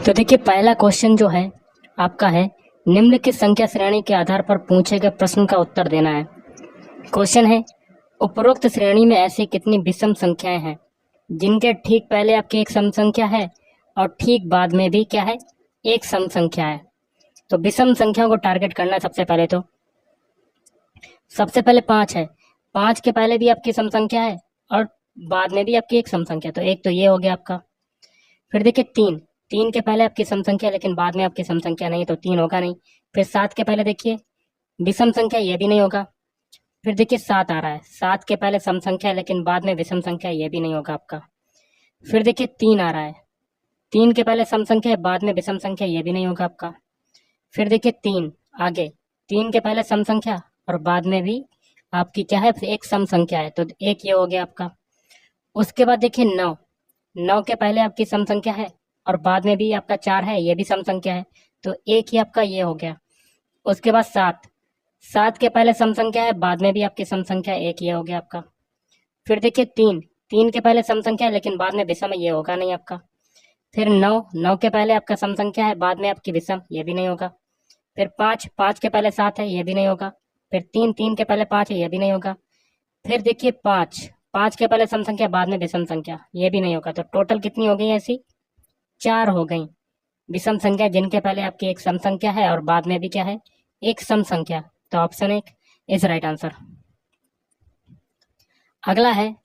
तो देखिए पहला क्वेश्चन जो है आपका है निम्नलिखित संख्या श्रेणी के आधार पर पूछे गए प्रश्न का उत्तर देना है। क्वेश्चन है उपरोक्त श्रेणी में ऐसी कितनी विषम संख्याएं हैं जिनके ठीक पहले आपकी एक सम संख्या है और ठीक बाद में भी क्या है एक सम संख्या है। तो विषम संख्याओं को टारगेट करना है। सबसे पहले 5 है, 5 के पहले भी आपकी सम संख्या है और बाद में भी आपकी एक सम संख्या, तो एक तो ये हो गया आपका। फिर देखिए 3 के पहले आपकी सम संख्या लेकिन बाद में आपकी सम संख्या नहीं, तो 3 होगा नहीं। फिर 7 के पहले देखिए विषम संख्या, ये भी नहीं होगा। फिर देखिए 7 आ रहा है, 7 के पहले सम संख्या है लेकिन बाद में विषम संख्या, ये भी नहीं होगा आपका। फिर देखिए 3 आ रहा है, 3 के पहले सम संख्या है बाद में विषम संख्या, ये भी नहीं होगा आपका। फिर देखिए 3 आगे, 3 के पहले सम संख्या और बाद में भी आपकी क्या है एक सम संख्या है, तो एक ये हो गया आपका। उसके बाद देखिए 9 के पहले आपकी सम संख्या है और बाद में भी आपका 4 है, ये भी सम संख्या है, तो एक ही आपका ये हो गया। उसके बाद 7 के पहले सम संख्या है बाद में भी आपकी सम संख्या, एक ये हो गया आपका। फिर देखिए 3 के पहले सम संख्या है लेकिन बाद में विषम है, ये होगा नहीं आपका। फिर 9 के पहले आपका सम संख्या है बाद में आपकी विषम, ये भी नहीं होगा। फिर 5 के पहले 7 है, ये भी नहीं होगा। फिर 3 के पहले 5 है, ये भी नहीं होगा। फिर देखिए 5 के पहले सम संख्या बाद में विषम संख्या, ये भी नहीं होगा। तो टोटल कितनी हो गई ऐसी 4 हो गई विषम संख्या जिनके पहले आपकी एक सम संख्या है और बाद में भी क्या है एक सम संख्या। तो ऑप्शन 1 इज राइट आंसर। अगला है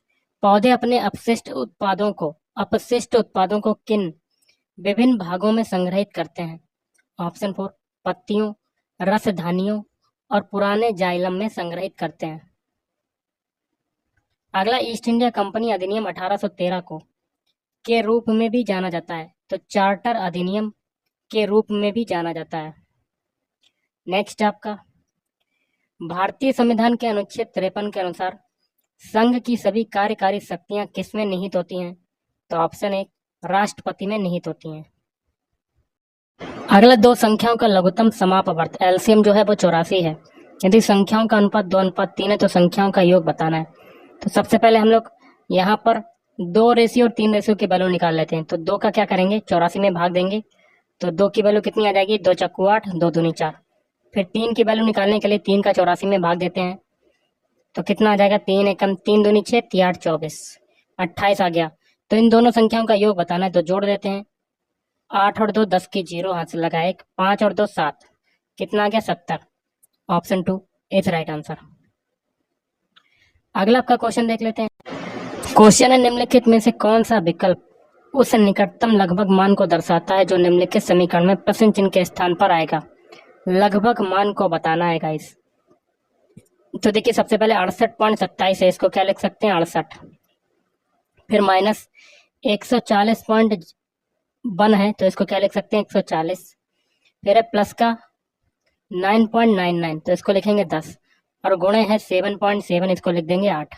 पौधे अपने अपशिष्ट उत्पादों को किन विभिन्न भागों में संग्रहित करते हैं। ऑप्शन 4 पत्तियों, रसधानियों और पुराने जाइलम में संग्रहित करते हैं। अगला ईस्ट इंडिया कंपनी अधिनियम 1813 को के रूप में भी जाना जाता है, तो चार्टर अधिनियम के रूप में भी जाना जाता है। नेक्स्ट आपका भारतीय संविधान के अनुच्छेद 53 के अनुसार संघ की सभी कार्यकारी शक्तियां किसमें निहित होती हैं। तो ऑप्शन 1 राष्ट्रपति में निहित होती हैं। अगला दो संख्याओं का लघुत्तम समापवर्त एलसीएम जो है वो 84 है। यदि संख्याओं का अनुपात 2:3 है तो संख्याओं का योग बताना है। तो सबसे पहले हम लोग यहाँ पर 2 रेशियो और 3 रेशियो की वैल्यू निकाल लेते हैं। तो 2 का क्या करेंगे 84 में भाग देंगे, तो 2 की वैल्यू कितनी आ जाएगी 2 चक्कू 8, 2 दूनी 4। फिर 3 की वैल्यू निकालने के लिए 3 का 84 में भाग देते हैं, तो कितना आ जाएगा 3 एकम 3 दूनी 6, 3 8 24, 28 आ गया। तो इन दोनों संख्याओं का योग बताना है, तो जोड़ देते हैं। 8 और 2 10 की 0 हाथ से लगाए, 5 और 2 7, कितना आ गया 70। Option 2 is right answer. अगला आपका क्वेश्चन देख लेते हैं। क्वेश्चन है निम्नलिखित में से कौन सा विकल्प उस निकटतम लगभग मान को दर्शाता है जो निम्नलिखित समीकरण में प्रश्न चिन्ह के स्थान पर आएगा। लगभग मान को बताना है गाइस। तो देखिए सबसे पहले 68.27 है, इसको क्या लिख सकते हैं 68। फिर माइनस 140.1 है, तो इसको क्या लिख सकते हैं 140। फिर है प्लस का 9.99, तो इसको लिखेंगे 10, और गुणे है 7.7, इसको लिख देंगे 8।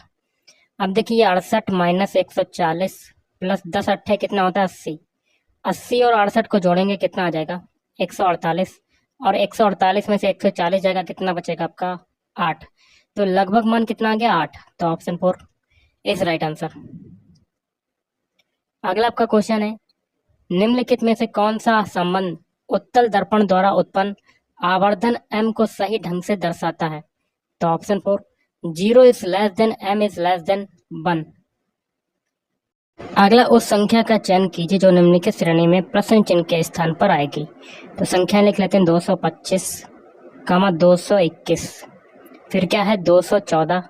अब देखिए 68 माइनस 140 प्लस 10 8 कितना होता है 80। 80 और 68 को जोड़ेंगे कितना आ जाएगा 148, और 148 में से 140 जाएगा, कितना बचेगा आपका 8। तो लगभग मान कितना आ गया 8। तो ऑप्शन 4 इज राइट आंसर। अगला आपका क्वेश्चन है निम्नलिखित में से कौन सा संबंध उत्तल दर्पण द्वारा उत्पन्न आवर्धन m को सही ढंग से दर्शाता है। तो option 4 0 is less than m is less than 1। अगला उस संख्या का चयन कीजिए जो निम्नलिखित श्रेणी में प्रश्न चिन्ह के स्थान पर आएगी। तो संख्या लिख लेते हैं 225, 221, फिर क्या है 214,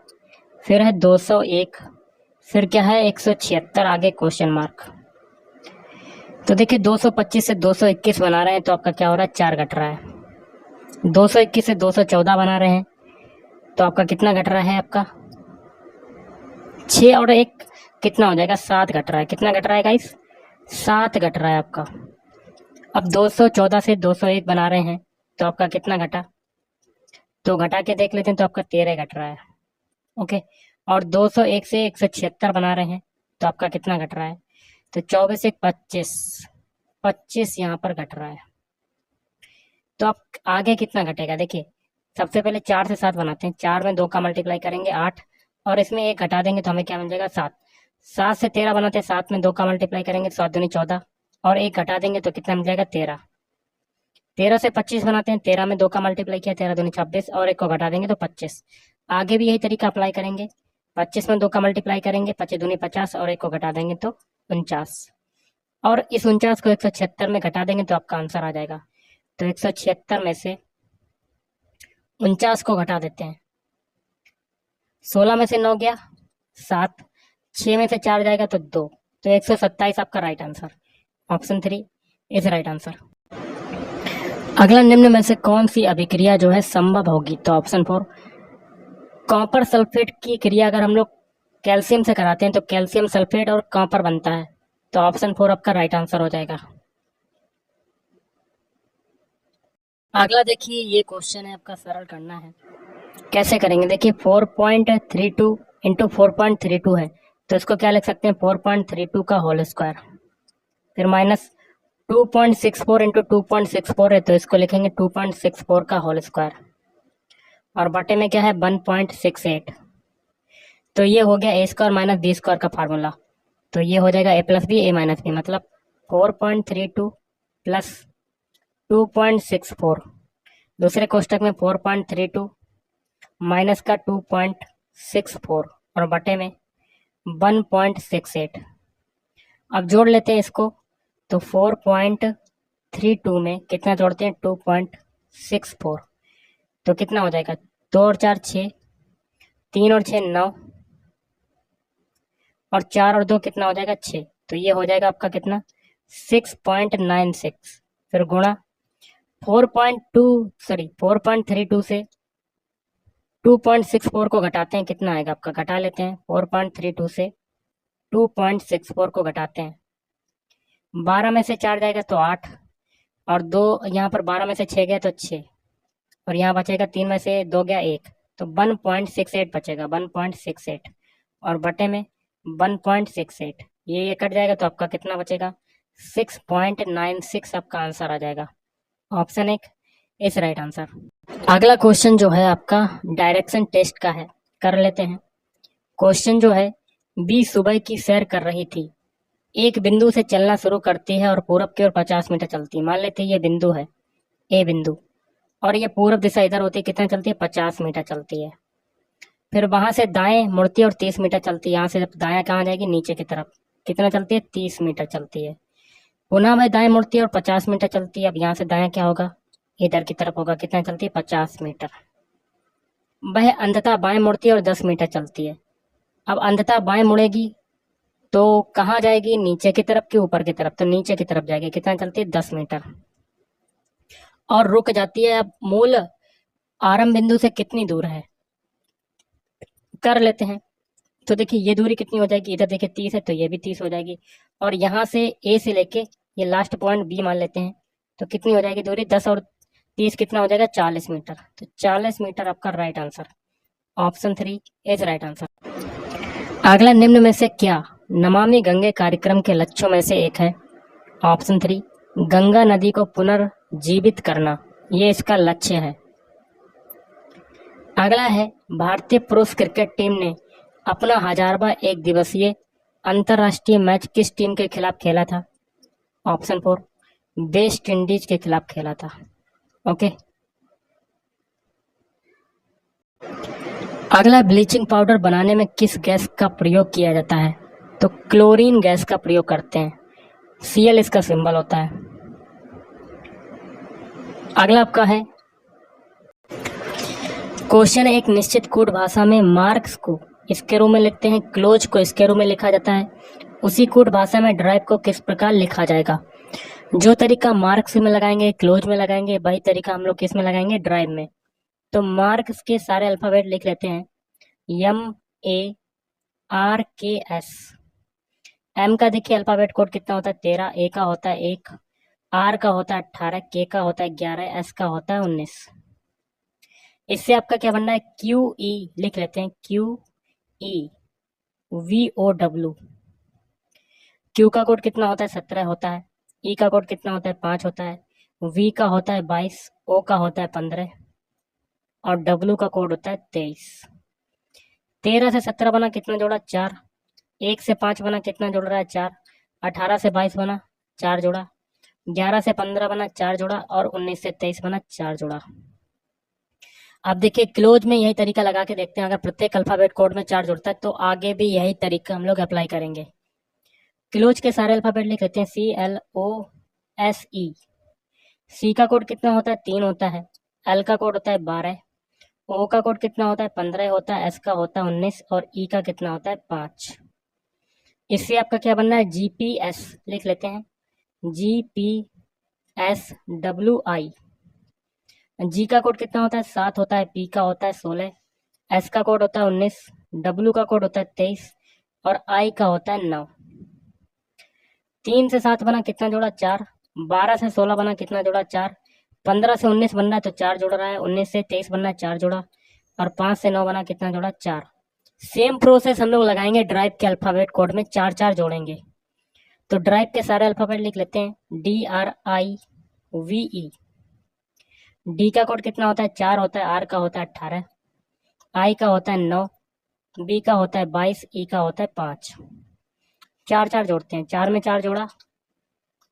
फिर है 201, फिर क्या है 176, आगे क्वेश्चन मार्क। तो देखिए 225 से 221 बना रहे हैं, तो आपका क्या हो रहा है 4 घट रहा है। 221 से 214 बना रहे हैं, तो आपका कितना घट रहा है आपका 6 और 1 कितना हो जाएगा 7 घट रहा है। कितना घट रहा है गाइस 7 घट रहा है आपका। अब 214 से 201 बना रहे हैं, तो आपका कितना घटा, तो घटा के देख लेते हैं, तो आपका 13 घट रहा है। ओके, और 201 से 176 बना रहे हैं, तो आपका कितना घट रहा है, तो 24 से 25 यहाँ पर घट रहा है। तो आप आगे कितना घटेगा देखिए, सबसे पहले 4 से 7 बनाते हैं, 4 में 2 का मल्टीप्लाई करेंगे 8, और इसमें 1 घटा देंगे तो हमें क्या मिल जाएगा 7। 7 से 13 बनाते हैं, 7 में 2 का मल्टीप्लाई करेंगे 7 दूनी 14, और एक घटा देंगे तो कितना मिल जाएगा 13। 13 से 25 बनाते हैं, 13 में 2 का मल्टीप्लाई किया, 13 दूनी 26 और एक को घटा देंगे तो 25। आगे भी यही तरीका अप्लाई करेंगे, 25 में 2 का मल्टीप्लाई करेंगे, 25 दूनी 50 और एक को घटा देंगे तो 49। और इस 49 को 176 में घटा देंगे तो आपका आंसर आ जाएगा। तो 176 में से 49 को घटा देते हैं, 16 में से 9 गया 7, 6 में से 4 जाएगा तो 2, तो 127 आपका right answer. Option 3 is right answer. अगला, निम्न में से कौन सी अभिक्रिया जो है संभव होगी? तो ऑप्शन 4, कॉपर सल्फेट की क्रिया अगर हम लोग कैल्शियम से कराते हैं तो कैल्शियम सल्फेट और कॉपर बनता है, तो ऑप्शन 4 आपका राइट आंसर हो जाएगा। अगला देखिए, ये क्वेश्चन है आपका, सरल करना है। कैसे करेंगे? देखिए 4.32 इंटू 4.32 है, तो इसको क्या लिख सकते हैं 4.32 का होल स्क्वायर, फिर माइनस 2.64 इंटू 2.64 है, तो इसको लिखेंगे 2.64 का होल स्क्वायर, और बटे में क्या है 1.68। तो ये हो गया ए स्क्वायर माइनस बी स्क्वायर का फार्मूला, तो ये हो जाएगा ए प्लस बी ए माइनस बी, मतलब 4.32 प्लस 2.64, दूसरे कोष्टक में 4.32 माइनस का 2.64 और बटे में 1.68। अब जोड़ लेते हैं इसको, तो 4.32 में कितना जोड़ते हैं 2.64, तो कितना हो जाएगा 2 और 4 6, 3 और 6 9, और 4 और 2 कितना हो जाएगा 6, तो ये हो जाएगा आपका कितना 6.96, फिर गुणा 4.32 से 2.64 को घटाते हैं, कितना आएगा आपका, घटा लेते हैं 4.32 से 2.64 को घटाते हैं, 12 में से 4 जाएगा तो 8, और 2 यहाँ पर 12 में से 6 गया तो 6, और यहाँ बचेगा 3 में से 2 गया 1, तो 1.68 बचेगा 1.68, और बटे में 1.68, ये कट जाएगा तो आपका कितना बचेगा 6.96 आपका आंसर आ जाएगा। Option 1 is right answer. अगला क्वेश्चन जो है आपका डायरेक्शन टेस्ट का है, कर लेते हैं। क्वेश्चन जो है, बी सुबह की सैर कर रही थी, एक बिंदु से चलना शुरू करती है और पूरब की ओर 50 मीटर चलती है। मान लेते हैं ये बिंदु है, ए बिंदु, और ये पूरब दिशा इधर होती है, कितना चलती है 50 मीटर चलती है। फिर वहां से दाएं मुड़ती है और 30 मीटर चलती है। यहाँ से जब दाएं कहाँ जाएगी, नीचे की तरफ, कितना चलती है 30 मीटर चलती है। पुनः वह दाएं मुड़ती है और 50 मीटर चलती है। अब यहाँ से दाएं क्या होगा, इधर की तरफ होगा, कितना चलती है 50 मीटर। वह अंततः बाएं मुड़ती है और 10 मीटर चलती है। अब अंततः बाएं मुड़ेगी तो कहाँ जाएगी, नीचे की तरफ कि ऊपर की तरफ, तो नीचे की तरफ जाएगी, कितना चलती है 10 मीटर, और रुक जाती है। अब मूल आरंभ बिंदु से कितनी दूर है, कर लेते हैं। तो देखिए ये दूरी कितनी हो जाएगी, इधर देखिए 30 है तो ये भी 30 हो जाएगी, और यहाँ से ए से लेके ये लास्ट पॉइंट बी मान लेते हैं, तो कितनी हो जाएगी दूरी 10 और 30 कितना हो जाएगा 40 मीटर, तो 40 मीटर आपका right answer. Option 3 is right answer. अगला, निम्न में से क्या नमामि गंगे कार्यक्रम के लक्ष्यों में से एक है? ऑप्शन 3, गंगा नदी को पुनर्जीवित करना, ये इसका लक्ष्य है। अगला है, भारतीय पुरुष क्रिकेट टीम ने अपना 1000वां एक दिवसीय अंतरराष्ट्रीय मैच किस टीम के खिलाफ खेला था? ऑप्शन 4, वेस्ट इंडीज के खिलाफ खेला था। ओके। अगला, ब्लीचिंग पाउडर बनाने में किस गैस का प्रयोग किया जाता है? तो क्लोरीन गैस का प्रयोग करते हैं, Cl इसका सिंबल होता है। अगला आपका है क्वेश्चन, एक निश्चित कोड भाषा में मार्क्स को इसके रूप में लिखते हैं, क्लोज को इसके रूप में लिखा जाता है। उसी कोड भाषा में ड्राइव को किस प्रकार लिखा जाएगा? जो तरीका मार्क्स में लगाएंगे, क्लोज में लगाएंगे, वही तरीका हम लोग किस में लगाएंगे, ड्राइव में। तो मार्क्स के सारे अल्फाबेट लिख लेते हैं, MARKS। M का देखिए अल्फाबेट कोड कितना होता है 13, A का होता है 1, R का होता है 18, K का होता है 11, S का होता है 19। इससे आपका क्या बनना है, QE लिख लेते हैं, QEVOW। Q का कोड कितना होता है 17 होता है, E का कोड कितना होता है 5 होता है, V का होता है 22, O का होता है 15, और W का कोड होता है 23। 13 से 17 बना, कितना जोड़ा 4, 1 से 5 बना, कितना जोड़ रहा है 4, 18 से 22 बना 4 जोड़ा, 11 से 15 बना 4 जोड़ा, और 19 से 23 बना 4 जोड़ा। अब देखिए क्लोज में यही तरीका लगा के देखते हैं, अगर प्रत्येक अल्फाबेट कोड में 4 जुड़ता है तो आगे भी यही तरीका हम लोग अप्लाई करेंगे। क्लोज के सारे अल्फाबेट लिख लेते हैं, CLOSE। सी का कोड कितना होता है? 3 होता है। एल का कोड होता है 12। ओ का कोड कितना होता है? 15 होता है। एस का होता है 19, और ई का कितना होता है? 5। इससे आपका क्या बनना है? GPS लिख लेते हैं, GPSWI। जी का कोड कितना होता है? 7 होता है। पी का होता है 16, एस का कोड होता है 19, डब्ल्यू का कोड होता है 23, और आई का होता है 9। 3 से 7 बना कितना जोड़ा? 4। 12 से 16 बना कितना जोड़ा? 4। 15 से 19 बनना है तो 4 जोड़ रहा है। 19 से 23 बनना है 4 जोड़ा, और 5 से 9 बना कितना जोड़ा? 4। सेम प्रोसेस हम लोग लगाएंगे ड्राइव के अल्फाबेट कोड में, 4 जोड़ेंगे। तो ड्राइव के सारे अल्फाबेट लिख लेते हैं, DRIVE। डी का कोड कितना होता है? 4 होता है। आर का होता है 18, आई का होता है 9, बी का होता है 22, ई का होता है 5। 4 जोड़ते हैं, 4 में 4 जोड़ा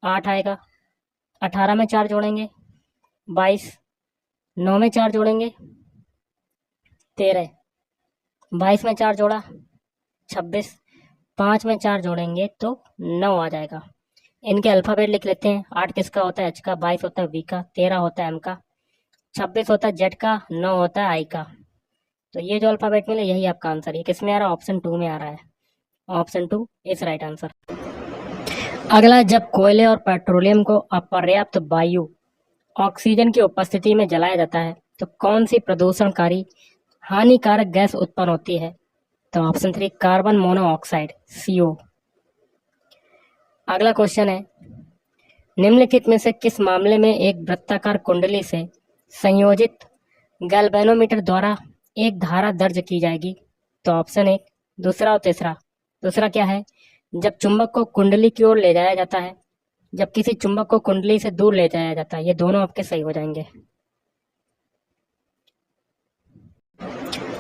8 आएगा, 18 में 4 जोड़ेंगे 22, 9 में 4 जोड़ेंगे 13, 22 में 4 जोड़ा 26, 5 में 4 जोड़ेंगे तो 9 आ जाएगा। इनके अल्फाबेट लिख लेते हैं, 8 किसका होता है? एच का, 22 होता है वी का, 13 होता है एम का, 26 होता है जेड का, 9 होता है आई का। तो ये जो अल्फाबेट मिले यही आपका आंसर है। किस में आ रहा है? ऑप्शन 2 में आ रहा है। Option 2 is right answer. अगला, जब कोयले और पेट्रोलियम को अपर्याप्त वायु ऑक्सीजन की उपस्थिति में जलाया जाता है तो कौन सी प्रदूषणकारी हानिकारक गैस उत्पन्न होती है? तो ऑप्शन 3 कार्बन मोनोऑक्साइड, CO। अगला क्वेश्चन है, निम्नलिखित में से किस मामले में एक वृत्ताकार कुंडली से संयोजित गैल्वेनोमीटर द्वारा एक धारा दर्ज की जाएगी? तो ऑप्शन 1, दूसरा और तीसरा। दूसरा क्या है? जब चुंबक को कुंडली की ओर ले जाया जाता है, जब किसी चुंबक को कुंडली से दूर ले जाया जाता है। ये दोनों आपके सही हो जाएंगे।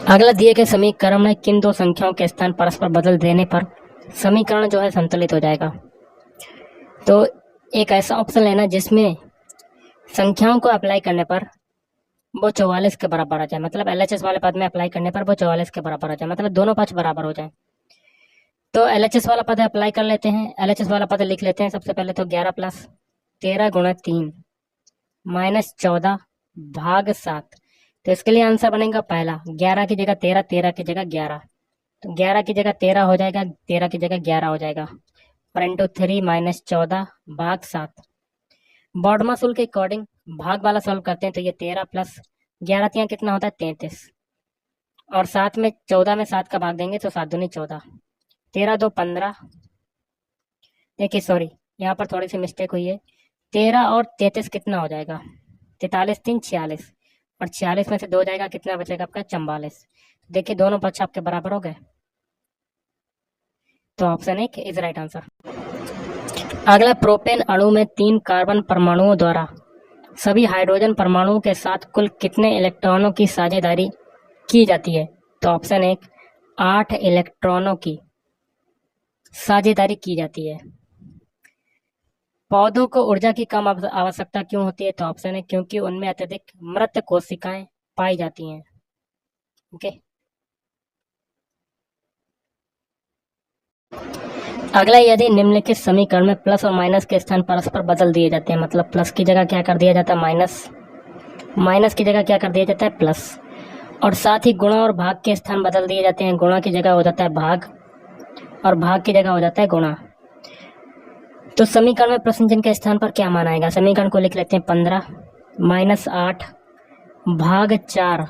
अगला, दिए गए समीकरण में किन दो संख्याओं के स्थान परस्पर बदल देने पर समीकरण जो है संतुलित हो जाएगा? तो एक ऐसा ऑप्शन लेना जिसमें संख्याओं को अप्लाई करने पर वो 44 के बराबर आ जाए, मतलब LHS वाले पद में अप्लाई करने पर वो 44 के बराबर आ जाए, मतलब दोनों पक्ष बराबर हो जाए। तो LHS वाला पद अप्लाई कर लेते हैं। LHS वाला पद लिख लेते हैं सबसे पहले। तो 11 + 13 × 3 - 14 भाग 7। तो इसके लिए आंसर बनेगा पहला, 11 की जगह 13, 13 की जगह 11। तो 11 की जगह 13 हो जाएगा, 13 की जगह 11 हो जाएगा, और इंटू 3 - 14 भाग 7। बॉडमास रूल के अकॉर्डिंग भाग वाला सॉल्व करते हैं तो ये 13 + 11 तियां कितना होता है? 33, और 7 में 14 में 7 का भाग देंगे तो 7 दूनी 14, 13 2 15। देखिए सॉरी, यहाँ पर थोड़ी सी मिस्टेक हुई है। 13 और 33 कितना हो जाएगा? 43 3 46, और 46 में से 2 जाएगा, कितना बचेगा आपका? 44। देखिए दोनों पक्ष आपके बराबर हो गए। तो ऑप्शन 1 इज राइट आंसर। अगला, प्रोपेन अणु में 3 कार्बन परमाणुओं द्वारा सभी हाइड्रोजन परमाणुओं के साथ कुल कितने इलेक्ट्रॉनों की साझेदारी की जाती है? तो ऑप्शन 1, 8 इलेक्ट्रॉनों की साझेदारी की जाती है। पौधों को ऊर्जा की कम आवश्यकता क्यों होती है? तो ऑप्शन है क्योंकि उनमें अत्यधिक मृत कोशिकाएं पाई जाती हैं। ओके। अगला, यदि निम्नलिखित समीकरण में प्लस और माइनस के स्थान परस्पर बदल दिए जाते हैं, मतलब प्लस की जगह क्या कर दिया जाता है? माइनस, माइनस की जगह क्या कर दिया जाता है? प्लस, और साथ ही गुणा और भाग के स्थान बदल दिए जाते हैं। गुणा की जगह हो जाता है भाग, और भाग की जगह हो जाता है गुणा। तो समीकरण में प्रश्न चिन्ह के स्थान पर क्या मान आएगा? समीकरण को लिख लेते हैं, 15 - 8 भाग 4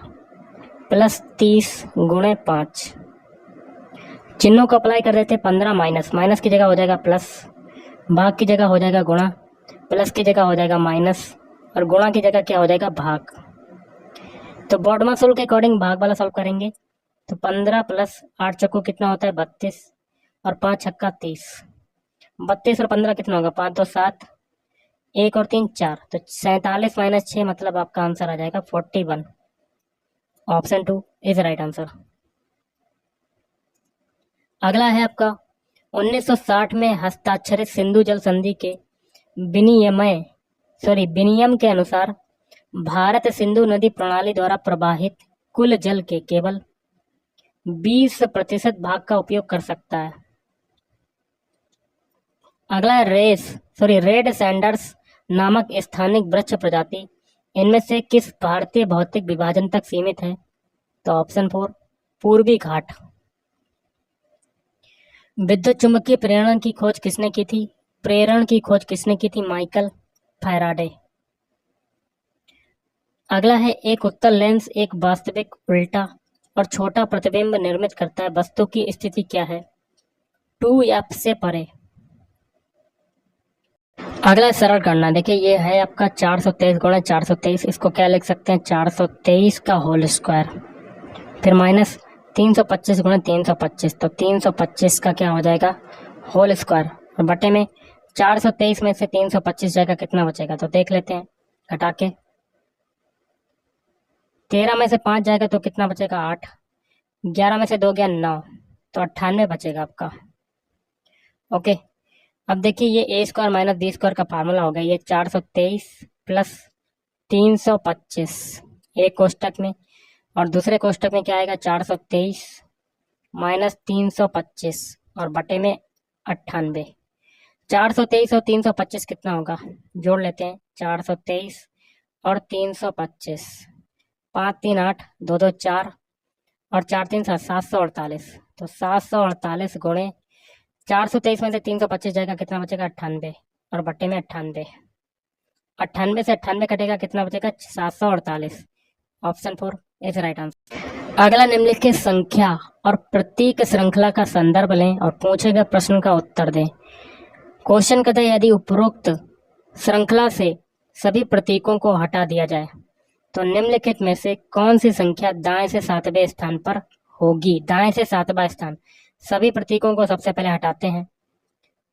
+ 30 × 5। चिन्हों को अप्लाई कर देते हैं। 15 माइनस, माइनस की जगह हो जाएगा प्लस, भाग की जगह हो जाएगा गुणा, प्लस की जगह हो जाएगा माइनस, और गुणा की जगह क्या हो जाएगा? भाग। तो बॉडमास रूल के अकॉर्डिंग भाग वाला सॉल्व करेंगे। तो 15 + 8 चक्कू कितना होता है? 32, और 5 छक्का 30। 32 और 15 कितना होगा? 5 2 7, 1 और 3 4। तो 47 - 6 मतलब आपका आंसर आ जाएगा 41। Option 2 is right answer. अगला है आपका, 1960 में हस्ताक्षरित सिंधु जल संधि के विनियम के अनुसार भारत सिंधु नदी प्रणाली द्वारा प्रवाहित कुल जल के केवल 20% भाग का उपयोग कर सकता है। अगला रेड सैंडर्स नामक स्थानिक वृक्ष प्रजाति इनमें से किस भारतीय भौतिक विभाजन तक सीमित है? तो ऑप्शन 4 पूर्वी घाट। विद्युत चुंबकीय प्रेरण की खोज किसने की थी? Michael Faraday. अगला है एक उत्तल लेंस एक वास्तविक उल्टा और छोटा प्रतिबिंब निर्मित करता है, वस्तु की स्थिति क्या है? 2f से परे। अगला सरल करना, देखिए ये है आपका 423 गुणा 423, इसको क्या लिख सकते हैं? 423 का होल स्क्वायर, फिर माइनस 325 गुणा 325, तो 325 का क्या हो जाएगा? होल स्क्वायर, और बटे में 423 में से 325 जाएगा, कितना बचेगा? तो देख लेते हैं घटा के। 13 में से 5 जाएगा तो कितना बचेगा? 8। 11 में से 2 गया 9, तो 98 बचेगा आपका। ओके, अब देखिए ये ए स्क्वायर माइनस बी स्क्वायर का फार्मूला हो गया, ये 423 प्लस 325 एक कोष्टक में, और दूसरे कोष्टक में क्या आएगा? 423 माइनस 325 और बटे में 98। 423 और 325 कितना होगा? जोड़ लेते हैं, 423 और 325, 5 3 8, 2 2 4 और 4 3 7, 748। तो 748 गुणे 423 में से 325 जाएगा, कितना बचेगा? 98 और बट्टे में 98। 98 से 98 कटेगा, कितना बचेगा? 748। Option 4 is right answer. अगला निम्नलिखित संख्या और प्रतीक श्रृंखला का संदर्भ लें और पूछे गए प्रश्न का उत्तर दें। क्वेश्चन कहता है यदि उपरोक्त श्रृंखला से सभी प्रतीकों को हटा दिया जाए तो निम्नलिखित में से कौन सी संख्या दाएं से 7वें स्थान पर होगी? दाएं से 7वां स्थान, सभी प्रतीकों को सबसे पहले हटाते हैं।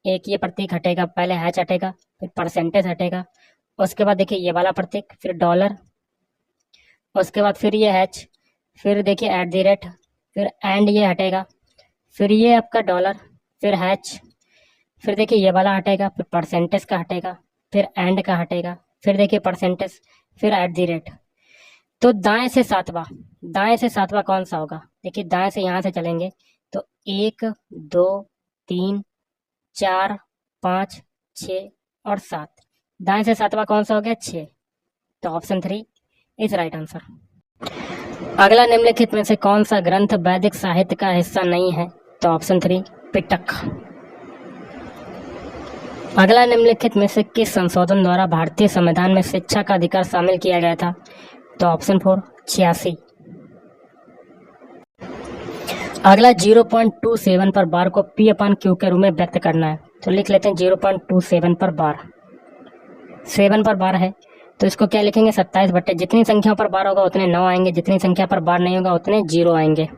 एक ये प्रतीक हटेगा, पहले हैच हटेगा, फिर परसेंटेज हटेगा, उसके बाद देखिए ये वाला प्रतीक, फिर डॉलर, उसके बाद फिर ये हैच, फिर देखिए एट द रेट, फिर एंड ये हटेगा, फिर ये आपका डॉलर, फिर हैच, फिर देखिए ये वाला हटेगा, फिर परसेंटेज का हटेगा, फिर एंड का हटेगा, फिर देखिए परसेंटेज, फिर एट द रेट। तो दाएं से सातवां कौन सा होगा? देखिए दाएं से यहाँ से चलेंगे तो 1 2 3 4 5 6 और 7, दाएं से सातवां कौन सा हो गया? 6। तो ऑप्शन 3 इज राइट आंसर। अगला निम्नलिखित में से कौन सा ग्रंथ वैदिक साहित्य का हिस्सा नहीं है? तो ऑप्शन 3 पिटक। अगला निम्नलिखित में से किस संशोधन द्वारा भारतीय संविधान में शिक्षा का अधिकार शामिल किया गया था? तो ऑप्शन 4 86। अगला 0.27 पर बार को P/Q के रूप में व्यक्त करना है, तो लिख लेते हैं 0.27 पर बार। 7 पर बार है तो इसको क्या लिखेंगे? 27 बटे, जितनी संख्या पर बार होगा उतने 9 आएंगे, जितनी संख्या पर बार नहीं होगा उतने 0 आएंगे,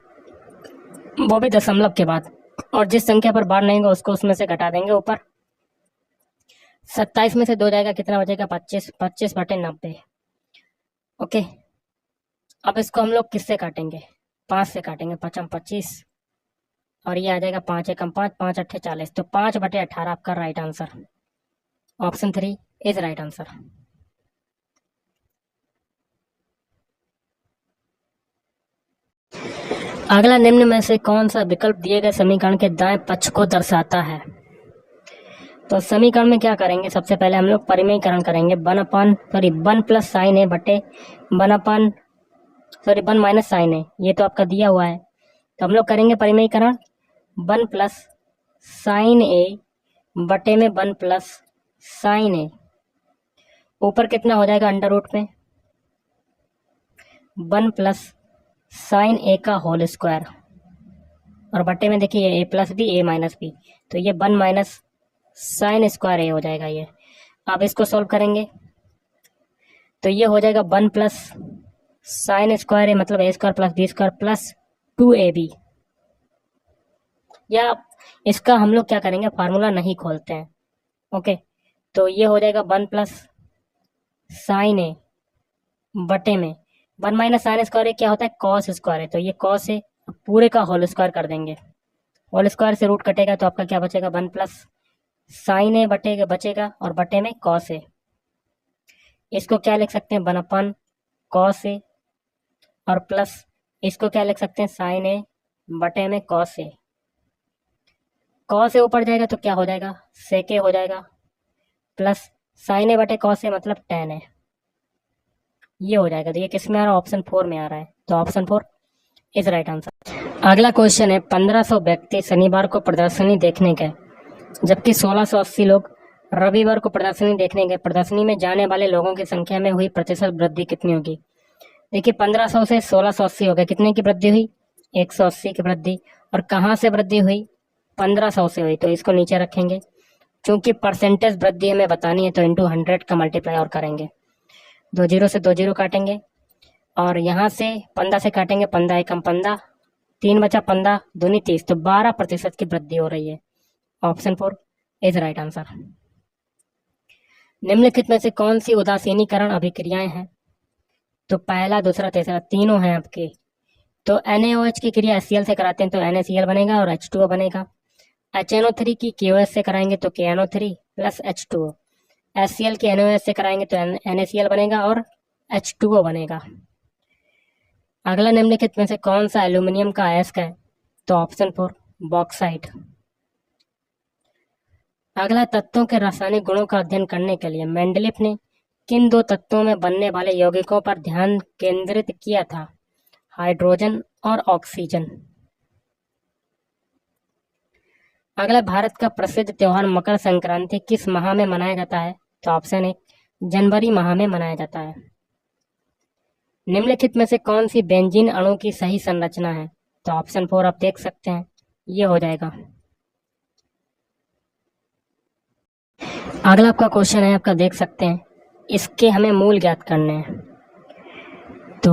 वो भी दशमलव के बाद, और जिस संख्या पर बार नहीं होगा उसको उसमें से घटा देंगे ऊपर। 27 में से 2 जाएगा, कितना बचेगा? 25, 25 बटे 90। ओके, अब इसको हम लोग किससे काटेंगे? 5 से काटेंगे, 5 25, और ये आ जाएगा 5 एकम 5, 5 अट्ठे 40, तो 5 बटे 18 आपका right answer. Option 3 is right answer. अगला निम्न में से कौन सा विकल्प दिए गए समीकरण के दाएं पक्ष को दर्शाता है? तो समीकरण में क्या करेंगे? सबसे पहले हम लोग परिमेयीकरण करेंगे, 1 प्लस साइन ए बटे 1 माइनस साइन ए, ये तो आपका दिया हुआ है, तो हम लोग करेंगे परिमेयीकरण, 1 प्लस साइन ए बटे में 1 प्लस साइन ए, ऊपर कितना हो जाएगा? अंडर रूट में 1 प्लस साइन ए का होल स्क्वायर, और बटे में देखिए ए प्लस बी ए माइनस बी, तो ये 1 माइनस साइन स्क्वायर ए हो जाएगा ये। अब इसको सॉल्व करेंगे तो ये हो जाएगा 1 प्लस साइन स्क्वायर ए मतलब A square plus B square plus 2ab, या इसका हम लोग क्या करेंगे? फार्मूला नहीं खोलते हैं। ओके, तो ये हो जाएगा 1 प्लस साइन ए बटे में 1 माइनस साइन स्क्वायर ए क्या होता है? कॉस स्क्वायर है, तो ये कॉस है, पूरे का होल स्क्वायर कर देंगे, होल स्क्वायर से रूट कटेगा तो आपका क्या बचेगा? 1 प्लस साइन ए बटेगा बचेगा और बटे में कॉस ए। इसको क्या लिख सकते हैं, 1/, कॉस ए, और प्लस इसको क्या लिख सकते हैं, साइन ए बटे में कॉस ए। कॉस ए ऊपर जाएगा तो क्या हो जाएगा, सेक ए हो जाएगा, प्लस साइन ए बटे कॉस ए मतलब tan ए, ये हो जाएगा। तो ये किस में आ रहा है, ऑप्शन 4 में आ रहा है। तो ऑप्शन 4 इज राइट आंसर। अगला क्वेश्चन है, 1500 व्यक्ति शनिवार को प्रदर्शनी देखने गए, जबकि 1680 लोग रविवार को प्रदर्शनी देखने गए। प्रदर्शनी में जाने वाले लोगों की संख्या में हुई प्रतिशत वृद्धि कितनी होगी। देखिए 1500 से 1680 हो गए, कितने की वृद्धि हुई, 180 की वृद्धि। और कहाँ से वृद्धि हुई, 1500 से हुई, तो इसको नीचे रखेंगे। क्योंकि परसेंटेज वृद्धि हमें बतानी है तो इंटू 100 का मल्टीप्लाई और करेंगे। 2 जीरो से 2 जीरो काटेंगे और यहाँ से 15 से काटेंगे, 15 एकम 15, 3 बचा 15 दूनी 30, तो 12% की वृद्धि हो रही है। Option 4 is right answer. निम्नलिखित में से कौन सी उदासीनीकरण अभिक्रियाएं हैं। तो पहला, दूसरा, तीसरा तीनों हैं आपके। तो NaOH की क्रिया HCl से कराते हैं तो NaCl बनेगा और H2O बनेगा। HNO3 की KOH से कराएंगे तो KNO3 प्लस H2O। HCl की NaOH से कराएंगे तो NaCl बनेगा और H2O बनेगा। अगला, निम्नलिखित में से कौन सा एल्यूमिनियम का अयस्क है। तो ऑप्शन 4 बॉक्साइट। अगला, तत्वों के रासायनिक गुणों का अध्ययन करने के लिए मेंडलीफ ने किन 2 तत्वों में बनने वाले यौगिकों पर ध्यान केंद्रित किया था, हाइड्रोजन और ऑक्सीजन। अगला, भारत का प्रसिद्ध त्योहार मकर संक्रांति किस माह में मनाया जाता है। तो ऑप्शन 1 जनवरी माह में मनाया जाता है। निम्नलिखित में से कौन सी बेंजीन अणु की सही संरचना है। तो ऑप्शन 4 आप देख सकते हैं, ये हो जाएगा। अगला आपका क्वेश्चन है, आपका देख सकते हैं, इसके हमें मूल ज्ञात करने हैं। तो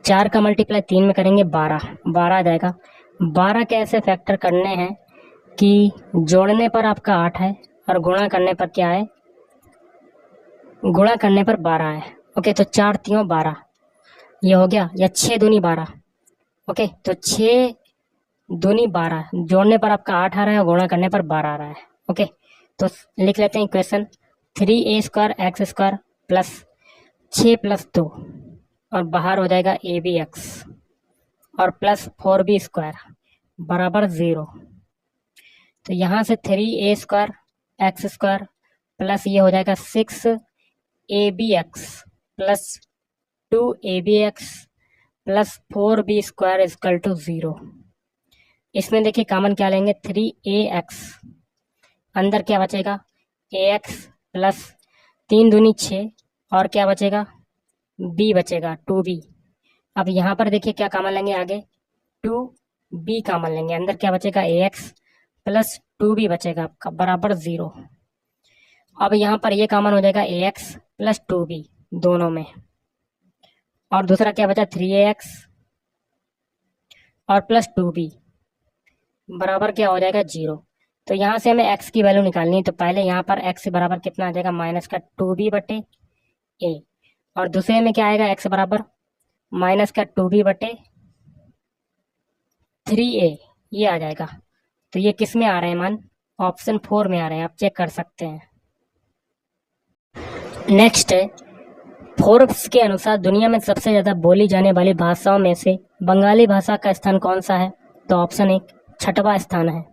4 का मल्टीप्लाई 3 में करेंगे 12 आ जाएगा। 12 के ऐसे फैक्टर करने हैं कि जोड़ने पर आपका 8 है और गुणा करने पर क्या है, गुणा करने पर 12 है। ओके, तो 4 3 12 ये हो गया, या 6 दूनी 12। ओके, तो 6 दूनी 12 जोड़ने पर आपका 8 आ रहा है और गुणा करने पर 12 आ रहा है। ओके, तो लिख लेते हैं इक्वेशन, 3a² x² प्लस 6 + 2 और बाहर हो जाएगा abx और प्लस 4b² बराबर 0। तो यहाँ से 3a² x² प्लस ये हो जाएगा 6abx plus 2abx plus 4b² = 0। इसमें देखिए कॉमन क्या लेंगे, 3ax, अंदर क्या बचेगा ax प्लस 3 दूनी 6 और क्या बचेगा b बचेगा 2b। अब यहाँ पर देखिए क्या कॉमन लेंगे, आगे 2b कॉमन लेंगे, अंदर क्या बचेगा ax प्लस 2b बचेगा आपका बराबर 0। अब यहाँ पर ये कॉमन हो जाएगा ax प्लस 2b दोनों में, और दूसरा क्या बचा 3ax और प्लस 2b बराबर क्या हो जाएगा 0। तो यहाँ से हमें x की वैल्यू निकालनी है। तो पहले यहाँ पर x बराबर कितना आ जाएगा, माइनस का 2b बटे a, और दूसरे में क्या आएगा x बराबर माइनस का 2b बटे 3a, ये आ जाएगा। तो ये किस में आ रहे हैं मान, ऑप्शन 4 में आ रहे हैं, आप चेक कर सकते हैं। नेक्स्ट है, फोर्ब्स के अनुसार दुनिया में सबसे ज्यादा बोली जाने वाली भाषाओं में से बंगाली भाषा का स्थान कौन सा है। तो ऑप्शन 1 6वां स्थान है।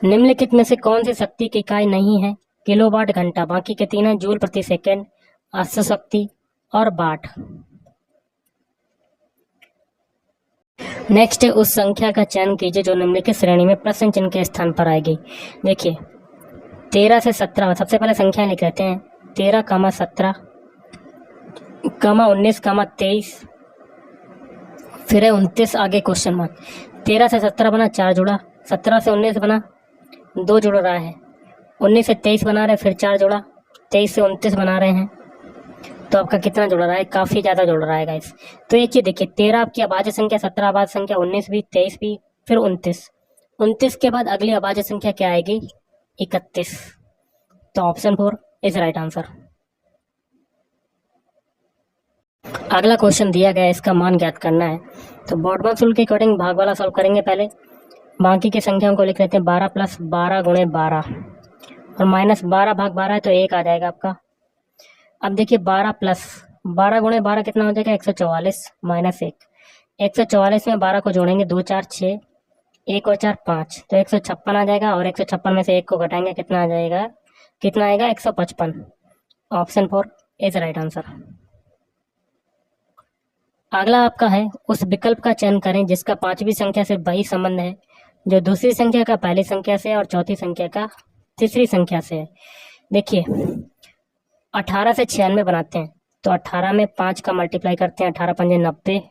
निम्नलिखित में से कौन सी शक्ति की इकाई नहीं है, किलोवाट घंटा, बाकी के 3 है जूल प्रति सेकेंड, अश्व शक्ति और वाट। नेक्स्ट है, उस संख्या का चयन कीजिए जो निम्नलिखित श्रेणी में प्रश्न चिन्ह के स्थान पर आएगी। देखिए 13 से 17, सबसे पहले संख्या लिख लेते हैं, 13, 17, 19, 23, फिर है 29, आगे क्वेश्चन मार्क। 13 से 17 बना 4 जुड़ा, 17 से 19 बना 2 जुड़ रहा है, 19 से 23 बना रहे फिर 4 जुड़ा, 23 से 29 बना रहे हैं, तो आपका कितना जुड़ रहा है, काफ़ी ज़्यादा जुड़ रहा है गाइस। तो एक चीज़ देखिए, 13 आपकी अभाज्य संख्या, 17 अभाज्य संख्या, 19 भी, 23 भी, फिर 29 के बाद अगली अभाज्य संख्या क्या आएगी, 31। तो ऑप्शन 4 इज राइट आंसर। अगला क्वेश्चन दिया गया है, इसका मान ज्ञात करना है। तो बोर्डमैन रूल के अकॉर्डिंग भाग वाला सॉल्व करेंगे। पहले बाकी की संख्याओं को लिख लेते हैं 12 प्लस 12 गुणे 12 और माइनस 12 भाग 12 है तो 1 आ जाएगा आपका। अब देखिए 12 प्लस 12 गुणे 12 कितना हो जाएगा 144 माइनस 1। 144 में 12 को जोड़ेंगे 2 4 6 1 और 4 5 तो 156 आ जाएगा और 156 में से 1 को घटाएंगे कितना आ जाएगा, कितना आएगा 155। Option 4 is right answer. अगला आपका है उस विकल्प का चयन करें जिसका पांचवी संख्या से वही संबंध है जो दूसरी संख्या का पहली संख्या से और चौथी संख्या का तीसरी संख्या से है। देखिए 18 से 96 बनाते हैं तो 18 में 5 का मल्टीप्लाई करते हैं 18 पंजे 90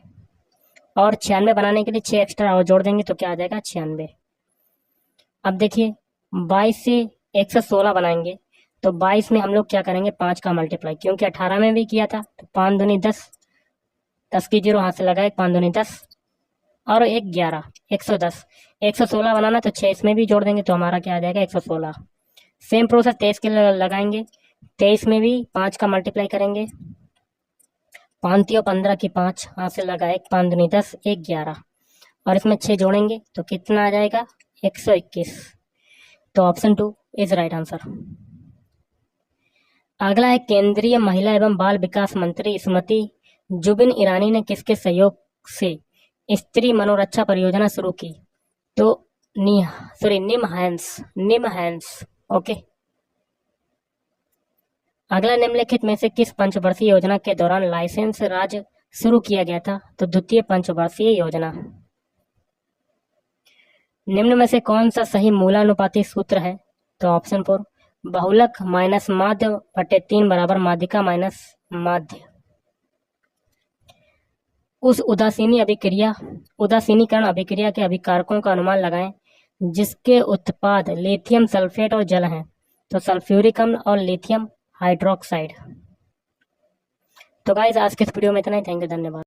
और 96 बनाने के लिए 6 एक्स्ट्रा और जोड़ देंगे तो क्या आ जाएगा 96। अब देखिए 22 से 116 बनाएंगे तो 22 में हम लोग क्या करेंगे 5 का मल्टीप्लाई, क्योंकि 18 में भी किया था तो 5 दूनी 10, 10 की जीरो हाथ से लगाए 5 दूनी 10 और 1 11 110। 116 बनाना तो 6 इसमें भी जोड़ देंगे तो हमारा क्या आ जाएगा 116। सेम प्रोसेस 23 के लिए लगाएंगे, 23 में भी 5 का मल्टीप्लाई करेंगे 5 तियो 15 की 5 हाथ से लगाए 5 दूनी 10 1 11 और इसमें 6 जोड़ेंगे तो कितना आ जाएगा 121। तो ऑप्शन 2 इज राइट आंसर। अगला है केंद्रीय महिला एवं बाल विकास मंत्री स्मृति जुबिन ईरानी ने किसके सहयोग से स्त्री मनोरक्षा परियोजना शुरू की? तो निमहैंस। ओके। अगला निम्नलिखित में से किस पंचवर्षीय योजना के दौरान लाइसेंस राज शुरू किया गया था? तो द्वितीय पंचवर्षीय योजना। निम्न में से कौन सा सही मूलानुपाती सूत्र है? तो ऑप्शन 4 बहुलक माइनस माध्य बटे 3 बराबर माध्यिका माइनस माध्य। उस उदासीनीकरण अभिक्रिया के अभिकारकों का अनुमान लगाएं जिसके उत्पाद लिथियम सल्फेट और जल हैं। तो सल्फ्यूरिक अम्ल और लिथियम हाइड्रोक्साइड। तो गाइस आज के इस वीडियो में इतना ही। थैंक यू, धन्यवाद।